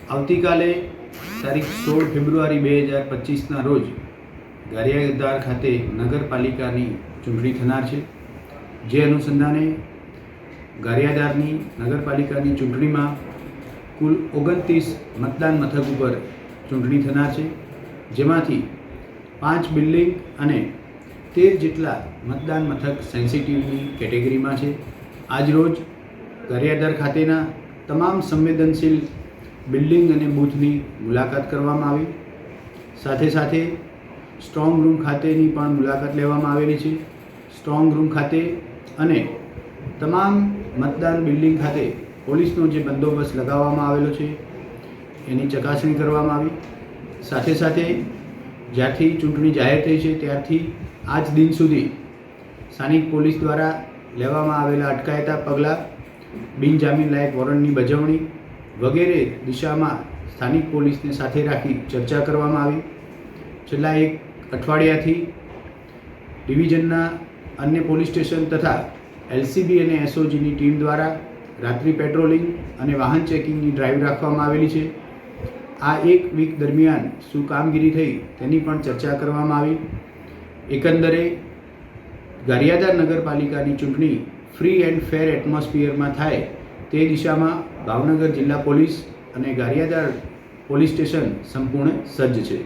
આવતીકાલે તારીખ 16 ફેબ્રુઆરી 2025ના રોજ ગારિયાધાર ખાતે નગરપાલિકાની ચૂંટણી થનાર છે। જે અનુસંધાને ગારિયાધારની નગરપાલિકાની ચૂંટણીમાં કુલ 29 મતદાન મથક ઉપર ચૂંટણી થનાર છે, જેમાંથી 5 બિલ્ડિંગ અને 13 જેટલા મતદાન મથક સેન્સિટિવની કેટેગરીમાં છે। આજરોજ ગારિયાધાર ખાતેના તમામ સંવેદનશીલ બિલ્ડિંગ અને બૂથની મુલાકાત કરવામાં આવી। સાથે સાથે સ્ટ્રોંગ રૂમ ખાતેની પણ મુલાકાત લેવામાં આવેલી છે। સ્ટ્રોંગ રૂમ ખાતે અને તમામ મતદાન બિલ્ડિંગ ખાતે પોલીસનો જે બંદોબસ્ત લગાવવામાં આવેલો છે એની ચકાસણી કરવામાં આવી। સાથે સાથે જ્યારથી ચૂંટણી જાહેર થઈ છે ત્યારથી આજ દિન સુધી સ્થાનિક પોલીસ દ્વારા લેવામાં આવેલા અટકાયતા પગલાં, બિનજામીન લાયક વોરંટની બજવણી વગેરે દિશામાં સ્થાનિક પોલીસને સાથે રાખી ચર્ચા કરવામાં આવી। છેલ્લા એક અઠવાડિયાથી ડિવિઝનના અન્ય પોલીસ સ્ટેશન તથા એલસીબી અને એસઓજીની ટીમ દ્વારા રાત્રિ પેટ્રોલિંગ અને વાહન ચેકિંગની ડ્રાઈવ રાખવામાં આવેલી છે। આ એક વીક દરમિયાન શું કામગીરી થઈ તેની પણ ચર્ચા કરવામાં આવી। એકંદરે ગારિયાધાર નગરપાલિકાની ચૂંટણી ફ્રી એન્ડ ફેર એટમોસ્ફિયરમાં થાય તે દિશામાં ભાવનગર જિલ્લા પોલીસ અને ગારિયાધાર પોલીસ સ્ટેશન સંપૂર્ણ સજ્જ છે।